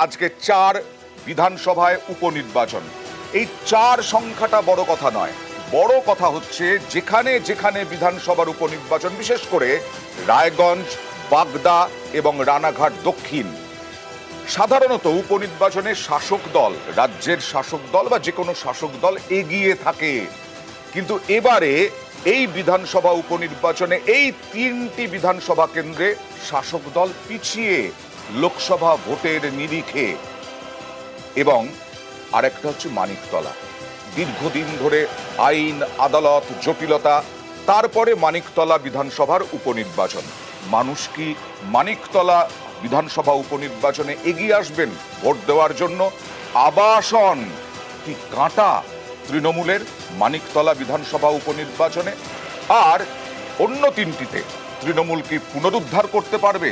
আজকে 4 বিধানসভায় উপনির্বাচন। এই 4 সংখ্যাটা বড় কথা নয়, বড় কথা হচ্ছে যেখানে যেখানে বিধানসভার উপনির্বাচন, বিশেষ করে রায়গঞ্জ, বাগদা এবং রানাঘাট দক্ষিণ। সাধারণত উপনির্বাচনে শাসক দল, রাজ্যের শাসক দল বা যে কোনো শাসক দল এগিয়ে থাকে, কিন্তু এবারে এই বিধানসভা উপনির্বাচনে এই 3টি বিধানসভা কেন্দ্রে শাসক দল পিছিয়ে লোকসভা ভোটের নিরিখে। এবং আরেকটা হচ্ছে মানিকতলা, দীর্ঘদিন ধরে আইন আদালত জটিলতা, তারপরে মানিকতলা বিধানসভার উপনির্বাচন। মানুষ কি মানিকতলা বিধানসভা উপনির্বাচনে এগিয়ে আসবেন ভোট দেওয়ার জন্য? আবাসন কি কাঁটা তৃণমূলের মানিকতলা বিধানসভা উপনির্বাচনে? আর অন্য 3টিতে তৃণমূল কি পুনরুদ্ধার করতে পারবে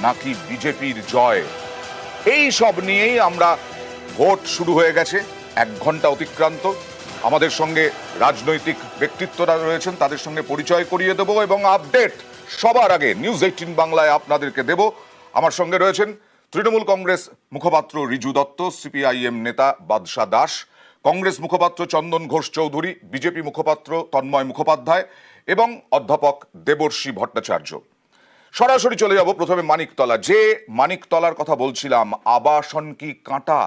নাকি বিজেপির জয়? এই সব নিয়েই আমরা, ভোট শুরু হয়ে গেছে, 1 ঘন্টা অতিক্রান্ত। আমাদের সঙ্গে রাজনৈতিক ব্যক্তিত্বরা রয়েছেন, তাদের সঙ্গে পরিচয় করিয়ে দেব এবং আপডেট সবার আগে নিউজ 18 বাংলায় আপনাদেরকে দেব। আমার সঙ্গে রয়েছেন তৃণমূল কংগ্রেস মুখপাত্র রিজু দত্ত, সিপিআইএম নেতা বাদশা দাস, কংগ্রেস মুখপাত্র চন্দন ঘোষ চৌধুরী, বিজেপি মুখপাত্র তন্ময় মুখোপাধ্যায় এবং অধ্যাপক দেবর্ষী ভট্টাচার্য। সরাসরি চলে যাব প্রথমে মানিকতলা। যে মানিকতলার কথা বলছিলাম, আবাসন কি কাঁটা?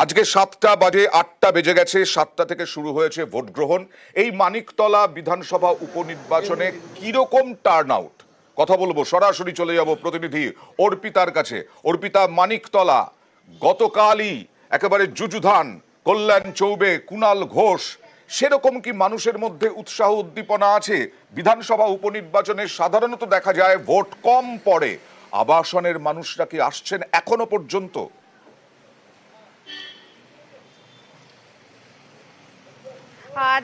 আজকে 7টা বাজে 8টা বেজে গেছে, 7টা থেকে শুরু হয়েছে ভোট গ্রহণ। এই মানিকতলা বিধানসভা উপনির্বাচনে কিরকম টার্ন আউট, কথা বলবো। সরাসরি চলে যাব প্রতিনিধি অর্পিতার কাছে। অর্পিতা, মানিকতলা গতকালই একেবারে যুযুধান, কল্যাণ চৌবে, কুণাল ঘোষ, সেরকম কি মানুষের মধ্যে উৎসাহ উদ্দীপনা আছে? বিধানসভা উপনির্বাচনে সাধারণত দেখা যায় ভোট কম পড়ে, আবাসনের মানুষরা কি আসছেন এখনো পর্যন্ত?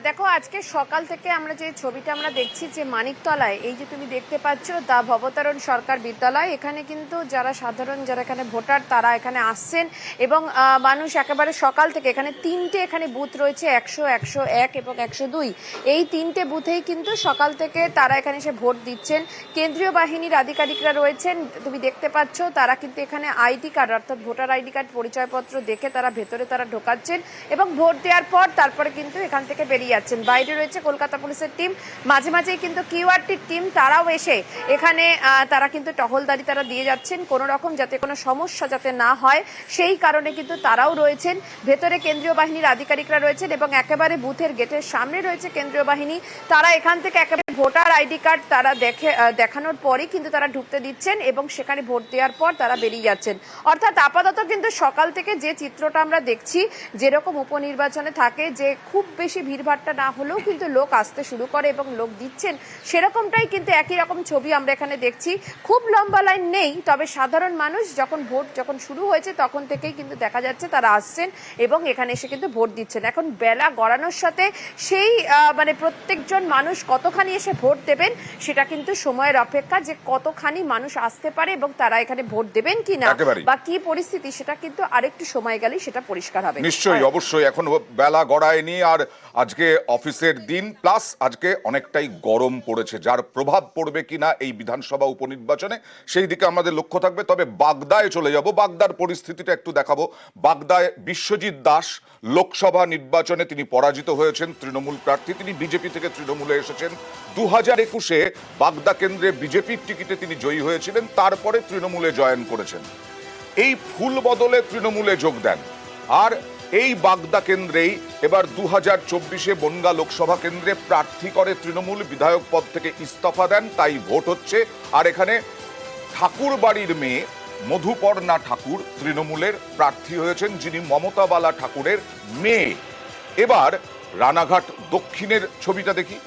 দেখো, আজকে সকাল থেকে আমরা যে ছবিটা আমরা দেখছি, যে মানিকতলায় এই যে তুমি দেখতে পাচ্ছ দা ভবতারণ সরকার বিদ্যালয়, এখানে কিন্তু যারা সাধারণ, যারা এখানে ভোটার, তারা এখানে আসছেন এবং মানুষ একেবারে সকাল থেকে, এখানে 3টে এখানে বুথ রয়েছে, 100, 101 এবং 102। এই 3টে বুথেই কিন্তু সকাল থেকে তারা এখানে এসে ভোট দিচ্ছেন। কেন্দ্রীয় বাহিনীর আধিকারিকরা রয়েছেন, তুমি দেখতে পাচ্ছ, তারা কিন্তু এখানে আইডি কার্ড অর্থাৎ ভোটার আইডি কার্ড, পরিচয়পত্র দেখে তারা ভেতরে তারা ঢোকাচ্ছেন এবং ভোট দেওয়ার পর তারপরে কিন্তু এখান থেকে বেরিয়ে যাচ্ছেন। বাইরে রয়েছে কলকাতা পুলিশের টিম, মাঝে মাঝেই কিন্তু কিউআরটির টিম, তারাও এসে এখানে তারা কিন্তু টহলদারি তারা দিয়ে যাচ্ছেন, কোনো রকম যাতে কোনো সমস্যা যাতে না হয় সেই কারণে কিন্তু তারাও রয়েছেন। ভেতরে কেন্দ্রীয় বাহিনীর আধিকারিকরা রয়েছেন এবং একেবারে বুথের গেটের সামনে রয়েছে কেন্দ্রীয় বাহিনী। তারা এখান থেকে একেবারে ভোটার আইডি কার্ড তারা দেখানোর পরই কিন্তু তারা ঢুকতে দিচ্ছেন এবং সেখানে ভোট দেওয়ার পর তারা বেরিয়ে যাচ্ছেন। অর্থাৎ আপাতত কিন্তু সকাল থেকে যে চিত্রটা আমরা দেখছি, যেরকম উপনির্বাচনে থাকে যে খুব বেশি ভিড়ভাট্টা না হলেও কিন্তু লোক আসতে শুরু করে এবং লোক দিচ্ছেন, সেরকমটাই কিন্তু একই রকম ছবি আমরা এখানে দেখছি। খুব লম্বা লাইন নেই, তবে সাধারণ মানুষ ভোট যখন শুরু হয়েছে তখন থেকেই কিন্তু দেখা যাচ্ছে তারা আসছেন এবং এখানে এসে কিন্তু ভোট দিচ্ছেন। এখন বেলা গড়ানোর সাথে সেই মানে প্রত্যেকজন মানুষ কতখানি এসে ভোট দেবেন সেটা কিন্তু সময়ের অপেক্ষা, যে কতখানি মানুষ আসতে পারে এবং তারা এখানে ভোট দেবেন কিনা বা কি পরিস্থিতি, সেটা কিন্তু আরেকটু সময় গেলেই সেটা পরিষ্কার হবে। নিশ্চয়ই, অবশ্যই। এখন বেলা গড়ায়নি, আর আজকে অফিসের দিন, প্লাস আজকে অনেকটাই গরম পড়েছে, যার প্রভাব পড়বে কিনা এই বিধানসভা উপনির্বাচনে সেই দিকে আমাদের লক্ষ্য থাকবে। তবে বাগদায় চলে যাব, বাগদার পরিস্থিতিটা একটু দেখাবো। বাগদায় বিশ্বজিৎ দাস লোকসভা নির্বাচনে তিনি পরাজিত হয়েছেন, তৃণমূল প্রার্থী। তিনি বিজেপি থেকে তৃণমূলে এসেছেন। 2021-এ বাগদা কেন্দ্রে বিজেপির টিকিটে তিনি জয়ী হয়েছিলেন, তারপরে তৃণমূলে জয়েন করেছেন। এই ফুল বদলে তৃণমূলে যোগ দেন, আর এই বাগদা কেন্দ্রেই এবার 2024-এ বনগাঁ লোকসভা কেন্দ্রে প্রার্থী করে তৃণমূল। বিধায়ক পদ থেকে ইস্তফা দেন, তাই ভোট হচ্ছে। আর এখানে ঠাকুর বাড়ির মেয়ে মধুপর্ণা ঠাকুর তৃণমূলের প্রার্থী হয়েছেন, যিনি মমতা বালা ঠাকুরের মেয়ে। এবার রানাঘাট দক্ষিণের ছবিটা দেখি।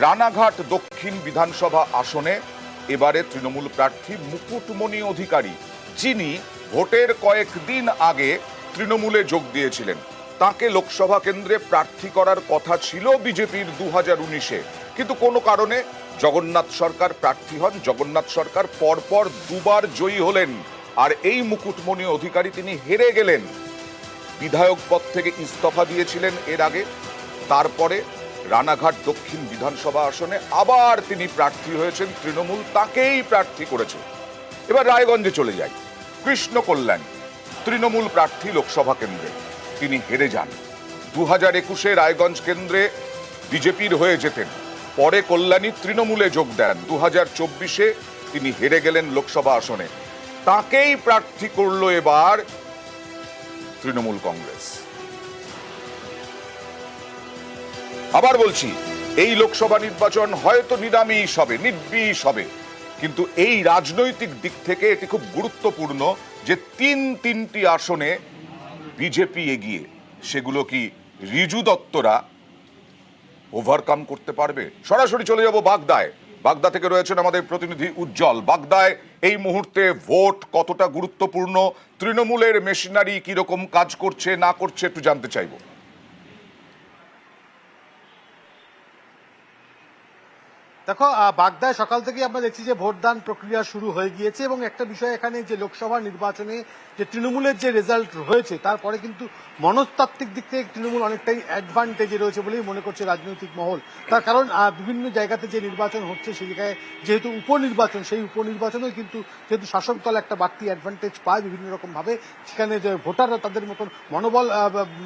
রানাঘাট দক্ষিণ বিধানসভা আসনে এবারে তৃণমূল প্রার্থী মুকুটমণি অধিকারী, যিনি ভোটের কয়েকদিন আগে তৃণমূলে যোগ দিয়েছিলেন। তাকে লোকসভা কেন্দ্রে প্রার্থী করার কথা ছিল বিজেপির 2019-এ, কিন্তু কোনো কারণে জগন্নাথ সরকার প্রার্থী হন। জগন্নাথ সরকার পরপর 2বার জয়ী হলেন, আর এই মুকুটমণি অধিকারী তিনি হেরে গেলেন। বিধায়ক পদ থেকে ইস্তফা দিয়েছিলেন এর আগে, তারপরে রানাঘাট দক্ষিণ বিধানসভা আসনে আবার তিনি প্রার্থী হয়েছেন, তৃণমূল তাকেই প্রার্থী করেছে। এবার রায়গঞ্জে চলে যাই। কৃষ্ণ কল্যাণ তৃণমূল প্রার্থী লোকসভা কেন্দ্রে, তিনি হেরে যান। 2021-এ রায়গঞ্জ কেন্দ্রে বিজেপির হয়ে যেতেন, পরে কল্যাণী তৃণমূলে যোগ দেন। 2024-এ তিনি হেরে গেলেন লোকসভা আসনে, তাকেই প্রার্থী করলো এবার তৃণমূল কংগ্রেস। আবার বলছি, এই লোকসভা নির্বাচন হয়তো নিরামিষ হবে, নির্বিষ হবে, কিন্তু এই রাজনৈতিক দিক থেকে এটি খুব গুরুত্বপূর্ণ যে তিনটি আসনে বিজেপি এগিয়ে। সেগুলো কি রিজু দত্তরা ওভারকাম করতে পারবে? সরাসরি চলে যাব বাগদায়। বাগদা থেকে রয়েছেন আমাদের প্রতিনিধি উজ্জ্বল। বাগদায় এই মুহূর্তে ভোট কতটা গুরুত্বপূর্ণ, তৃণমূলের মেশিনারি কিরকম কাজ করছে না করছে একটু জানতে চাইবো। দেখো, বাগদায় সকাল থেকে আমরা দেখছি যে ভোটদান প্রক্রিয়া শুরু হয়ে গিয়েছে এবং একটা বিষয় এখানে যে লোকসভা নির্বাচনে যে তৃণমূলের যে রেজাল্ট হয়েছে তারপরে কিন্তু মনস্তাত্ত্বিক দিক থেকে তৃণমূল অনেকটাই অ্যাডভান্টেজে রয়েছে বলেই মনে করছে রাজনৈতিক মহল। তার কারণ বিভিন্ন জায়গাতে যে নির্বাচন হচ্ছে সেই জায়গায় যেহেতু উপনির্বাচন, সেই উপনির্বাচনেও কিন্তু যেহেতু শাসক দল একটা বাড়তি অ্যাডভান্টেজ পায় বিভিন্ন রকম ভাবে, সেখানে যে ভোটাররা তাদের মতন মনোবল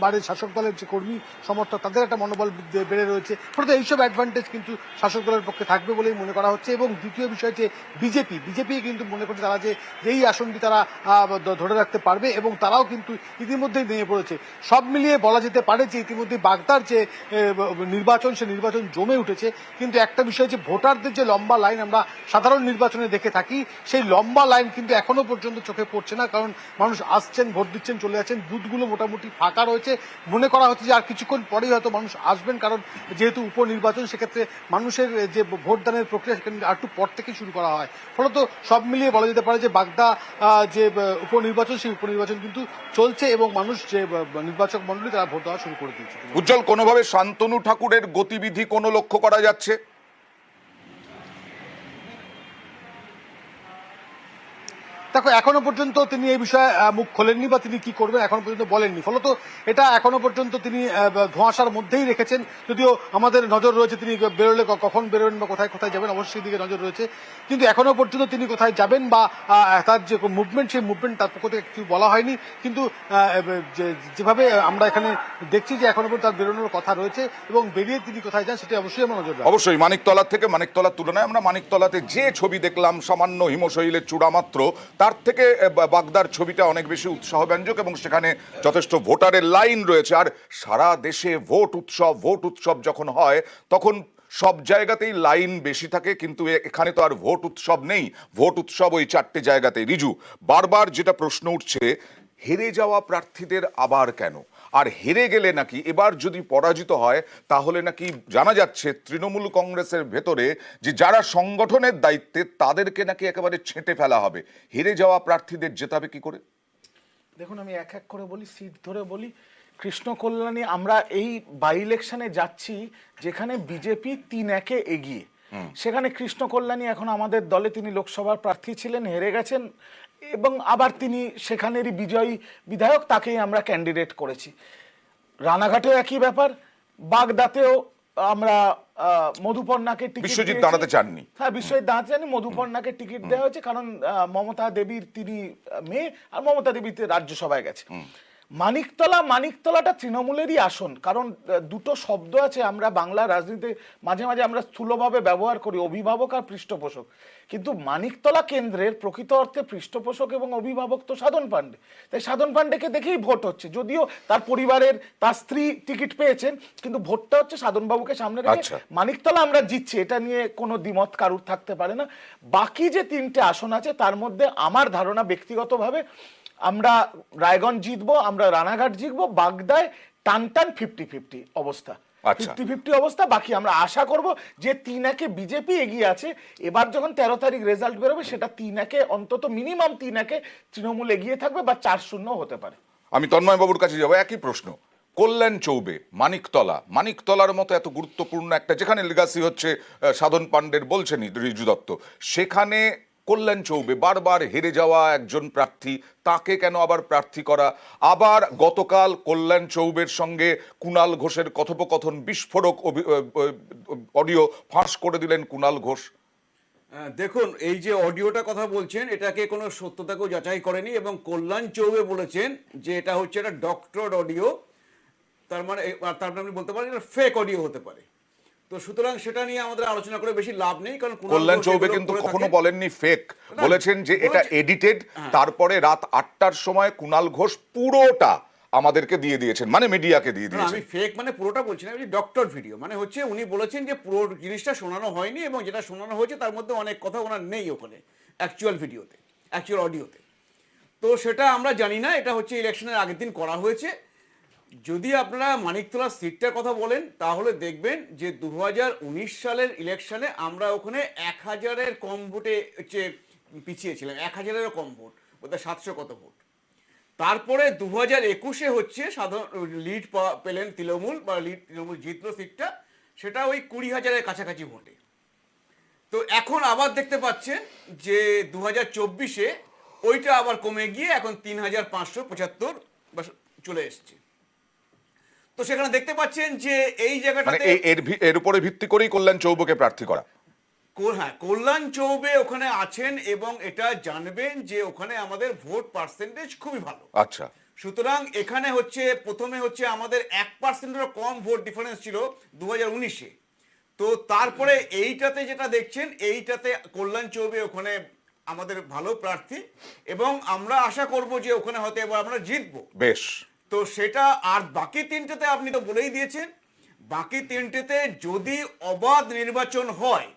বাড়ে, শাসক দলের যে কর্মী সমর্থক তাদের একটা মনোবল বেড়ে রয়েছে, ফলে এইসব অ্যাডভান্টেজ কিন্তু শাসক দলের পক্ষে থাকবে বলেই মনে করা হচ্ছে। এবং দ্বিতীয় বিষয় যে বিজেপি কিন্তু মনে করছে তারা যে এই আসনটি তারা ধরে রাখতে পারবে এবং তারাও কিন্তু ইতিমধ্যেই নেমে পড়েছে। সব মিলিয়ে বলা যেতে পারে যে ইতিমধ্যে বাগদার যে নির্বাচন, সে নির্বাচন জমে উঠেছে। কিন্তু একটা বিষয় যে ভোটারদের যে লম্বা লাইন আমরা সাধারণ নির্বাচনে দেখে থাকি, সেই লম্বা লাইন কিন্তু এখনো পর্যন্ত চোখে পড়ছে না, কারণ মানুষ আসছেন, ভোট দিচ্ছেন, চলে যাচ্ছেন। বুথগুলো মোটামুটি ফাঁকা রয়েছে। মনে করা হচ্ছে যে আর কিছুক্ষণ পরেই হয়তো মানুষ আসবেন, কারণ যেহেতু উপনির্বাচন সেক্ষেত্রে মানুষের যে ভোটদানের প্রক্রিয়া সেখানে আর একটু পর থেকেই শুরু করা হয়। ফলত সব মিলিয়ে বলা যেতে পারে যে বাগদা যে উপনির্বাচন, সেই উপনির্বাচন কিন্তু চলছে এবং মানুষ যে নির্বাচক মন্ডলী তারা ভোট দেওয়া শুরু করে দিয়েছে। উজ্জ্বল, কোনোভাবে শান্তনু ঠাকুরের গতিবিধি কোনো লক্ষ্য করা যাচ্ছে? দেখো, এখনো পর্যন্ত তিনি এই বিষয়ে মুখ খোলেননি বা তিনি কি করবেন এখনো পর্যন্ত বলেননি, ফলত এটা এখনো পর্যন্ত তিনি ধোঁয়াশার মধ্যেই রেখেছেন। যদিও আমাদের নজর রয়েছে তিনি বেরোলে কখন বেরোবেন বা কোথায় কোথায় যাবেন, অবশ্যই দিকে নজর রয়েছে, কিন্তু এখনো পর্যন্ত তিনি কোথায় যাবেন বা তার যে মুভমেন্ট, সেই মুভমেন্ট তার পক্ষ থেকে কিছু বলা হয়নি। কিন্তু যেভাবে আমরা এখানে দেখছি যে এখনো পর্যন্ত তার বেরোনোর কথা রয়েছে এবং বেরিয়ে তিনি কোথায় যান সেটা অবশ্যই আমরা নজর রাখবো। অবশ্যই মানিকতলার থেকে, মানিকতলার তুলনায় আমরা মানিকতলাতে যে ছবি দেখলাম সামান্য হিমশৈলের চূড়া মাত্র, তার থেকে বাগদার ছবিটা অনেক বেশি উৎসাহব্যঞ্জক এবং সেখানে যথেষ্ট ভোটারের লাইন রয়েছে। আর সারা দেশে ভোট উৎসব যখন হয় তখন সব জায়গাতেই লাইন বেশি থাকে, কিন্তু এখানে তো আর ভোট উৎসব নেই। ভোট উৎসব ওই 4টে জায়গাতে। রিজু, বারবার যেটা প্রশ্ন উঠছে, হেরে যাওয়া প্রার্থীদের আবার কেন? আর হেরে গেলে নাকি এবার যদি পরাজিত হয় তাহলে নাকি জানা যাচ্ছে তৃণমূল কংগ্রেসের ভেতরে যে যারা সংগঠনের দায়িত্বে তাদেরকে নাকি একেবারে ছেঁটে ফেলা হবে। হেরে যাওয়া প্রার্থীদের জেতাবে কি করে? দেখুন, আমি এক এক করে বলি, সিট ধরে বলি। কৃষ্ণ কল্যাণী, আমরা এই বাই ইলেকশনে যাচ্ছি যেখানে বিজেপি 3-1 এগিয়ে, সেখানে কৃষ্ণ কল্যাণী এখন আমাদের দলে, তিনি লোকসভার প্রার্থী ছিলেন, হেরে গেছেন এবং আবার তিনি সেখানেরই বিজয়ী বিধায়ক, তাকেই আমরা ক্যান্ডিডেট করেছি। রানাঘাটেও একই ব্যাপার, বাগদাতেও আমরা মধুপর্ণাকে টিকিট, বিশ্বজিৎ দাঁড়াতে চাননি। হ্যাঁ, বিশ্বজিৎ দাঁড়াতে চাননি, মধুপর্ণাকে টিকিট দেওয়া হয়েছে কারণ মমতা দেবীর তিনি মেয়ে, আর মমতা দেবী রাজ্যসভায় গেছে। মানিকতলাটা তৃণমূলেরই আসন, কারণ দুটো শব্দ আছে আমরা বাংলা রাজনীতিতে মাঝে মাঝে আমরা স্থূলভাবে ব্যবহার করি, অভিভাবক আর পৃষ্ঠপোষক, কিন্তু মানিকতলা কেন্দ্রের প্রকৃত অর্থে পৃষ্ঠপোষক এবং অভিভাবক তো সাধন পাণ্ডে। তাই সাধন পাণ্ডেকে দেখেই ভোট হচ্ছে, যদিও তার পরিবারের তার স্ত্রী টিকিট পেয়েছেন, কিন্তু ভোটটা হচ্ছে সাধনবাবুকে সামনে রেখে। মানিকতলা আমরা জিতছি, এটা নিয়ে কোনো দ্বিমত কারুর থাকতে পারে না। বাকি যে 3টে আসন আছে তার মধ্যে আমার ধারণা ব্যক্তিগতভাবে আমরা রায়গঞ্জ জিতবো, আমরা রানাঘাট জিতবো, বাগদায় টান 50-50 অবস্থা, 50-50 অবস্থা। বাকি আমরা আশা করব যে 3-1 বিজেপি এগিয়ে আছে। এবার যখন 13 তারিখ রেজাল্ট বেরোবে সেটা 3-1 অন্তত মিনিমাম 3-1 তৃণমূল এগিয়ে থাকবে বা 4-0 হতে পারে। আমি তন্ময় বাবুর কাছে যাবো, একই প্রশ্ন। কল্যাণ চৌবে, মানিকতলার মতো এত গুরুত্বপূর্ণ একটা, যেখানে লিগাসি হচ্ছে সাধন পাণ্ডের, বলছেনই রিজু দত্ত, সেখানে কল্যাণ চৌবে বারবার হেরে যাওয়া একজন প্রার্থী, তাকে কেন আবার প্রার্থী করা? আবার গতকাল কল্যাণ চৌবের সঙ্গে কুণাল ঘোষের কথোপকথন, বিস্ফোরক অডিও ফাঁস করে দিলেন কুণাল ঘোষ। দেখুন, এই যে অডিওটা কথা বলছেন, এটাকে কোনো সত্যতাকেও যাচাই করেনি এবং কল্যাণ চৌবে বলেছেন যে এটা হচ্ছে একটা ডক্টর অডিও। তার মানে আপনি বলতে পারেন এটা ফেক অডিও হতে পারে। তো সুতরাং সেটা নিয়ে আমাদের আলোচনা করে বেশি লাভ নেই, কারণ কল্যাণ চৌবে কিন্তু কখনো বলেননি ফেক, বলেছেন যে এটা এডিটেড। তারপরে রাত 8টার সময় কুণাল ঘোষ পুরোটা আমাদেরকে দিয়ে দিয়েছেন, মানে মিডিয়াকে দিয়ে দিয়েছেন। আমি ফেক মানে পুরোটা বলছি না, ডক্টর ভিডিও মানে হচ্ছে উনি বলেছেন যে পুরো জিনিসটা শোনানো হয়নি এবং যেটা শোনানো হয়েছে তার মধ্যে অনেক কথা ওনার নেই ওখানে অ্যাকচুয়াল ভিডিওতে, অ্যাকচুয়াল অডিওতে। তো সেটা আমরা জানি না, এটা হচ্ছে ইলেকশনের আগের দিন করা হয়েছে। যদি আপনারা মানিকতলার সিটটার কথা বলেন তাহলে দেখবেন যে 2019 সালের ইলেকশনে আমরা ওখানে 1000-এর কম ভোটে হচ্ছে পিছিয়েছিলাম, 1000-এরও কম ভোট, বোধহয় 700 কত ভোট। তারপরে 2021-এ হচ্ছে সাধারণ লিড পেলেন তৃণমূল, বা তৃণমূল জিতলো সিটটা, সেটা ওই 20,000-এর কাছাকাছি ভোটে। তো এখন আবার দেখতে পাচ্ছেন যে 2024-এ ওইটা আবার কমে গিয়ে এখন 3,575 চলে এসছে। তো সেখানে দেখতে পাচ্ছেন যে এই মানে জায়গাটাতে এর উপরে ভিত্তি করেই কল্যাণ চৌবেকে প্রার্থী করা। হ্যাঁ, কল্যাণ চৌবে ওখানে আছেন এবং এটা জানবেন যে ওখানে আমাদের ভোট পার্সেন্টেজ খুবই ভালো। আচ্ছা, সুতরাং এখানে হচ্ছে প্রথমে হচ্ছে আমাদের 1%-এরও কম ভোট ডিফারেন্স ছিল 2019-এ। তো তারপরে এইটাতে যেটা দেখছেন, এইটাতে কল্যাণ চৌবে ওখানে আমাদের ভালো প্রার্থী এবং আমরা আশা করব যে ওখানে হয়তো এবার আমরা জিতবো। বেশ। তো সেটা, আর বাকি তিনটেতে আপনি তো বলেই দিয়েছেন, বাকি তিনটেতে যদি অবাধ নির্বাচন হয়,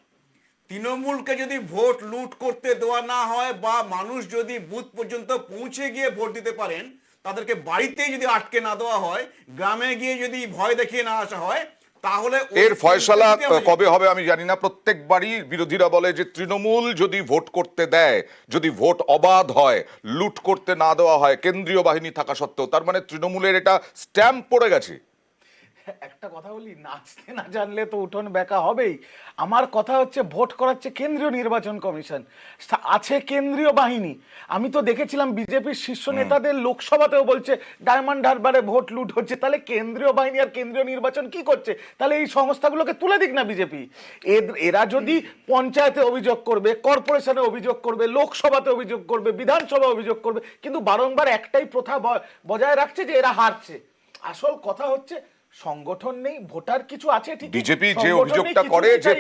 তৃণমূলকে যদি ভোট লুট করতে দেওয়া না হয় বা মানুষ যদি বুথ পর্যন্ত পৌঁছে গিয়ে ভোট দিতে পারেন, তাদেরকে বাড়িতেই যদি আটকে না দেওয়া হয়, গ্রামে গিয়ে যদি ভয় দেখিয়ে না আসা হয়, তাহলে এর ফয়সালা কবে হবে আমি জানি না। প্রত্যেকবারই বিরোধীরা বলে যে তৃণমূল যদি ভোট করতে দেয়, যদি ভোট অবাধ হয়, লুট করতে না দেওয়া হয় কেন্দ্রীয় বাহিনী থাকা সত্ত্বেও, তার মানে তৃণমূলের এটা স্ট্যাম্প পড়ে গেছে। একটা কথা বলি, নাচতে না জানলে তো উঠোন বেঁকা হবেই। আমার কথা হচ্ছে ভোট করাচ্ছে কেন্দ্রীয় নির্বাচন কমিশন, আছে কেন্দ্রীয় বাহিনী। আমি তো দেখেছিলাম বিজেপির শীর্ষ নেতাদের লোকসভাতেও বলছে ডায়মন্ড হারবারে ভোট লুট হচ্ছে। তাহলে কেন্দ্রীয় বাহিনী আর কেন্দ্রীয় নির্বাচন কি করছে? তাহলে এই সংস্থাগুলোকে তুলে দিক না বিজেপি। এরা যদি পঞ্চায়েতে অভিযোগ করবে, কর্পোরেশনে অভিযোগ করবে, লোকসভাতে অভিযোগ করবে, বিধানসভা অভিযোগ করবে, কিন্তু বারংবার একটাই প্রথা বজায় রাখছে যে এরা হারছে। আসল কথা হচ্ছে সংগঠন নেই, ভোটার কিছু আছে ঠিক। বিজেপি যে অভিযোগটা করে যে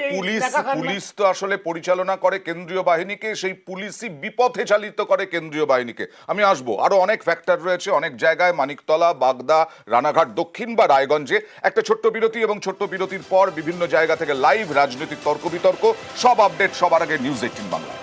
পুলিশ তো আসলে পরিচালনা করে কেন্দ্রীয় বাহিনীকে, সেই পুলিশই বিপথে চালিত করে কেন্দ্রীয় বাহিনীকে। আমি আসবো, আরো অনেক ফ্যাক্টর রয়েছে অনেক জায়গায়, মানিকতলা, বাগদা, রানাঘাট দক্ষিণ বা রায়গঞ্জে। একটা ছোট্ট বিরতি, এবং ছোট্ট বিরতির পর বিভিন্ন জায়গা থেকে লাইভ রাজনৈতিক তর্ক বিতর্ক, সব আপডেট সবার আগে নিউজ 18 বাংলা।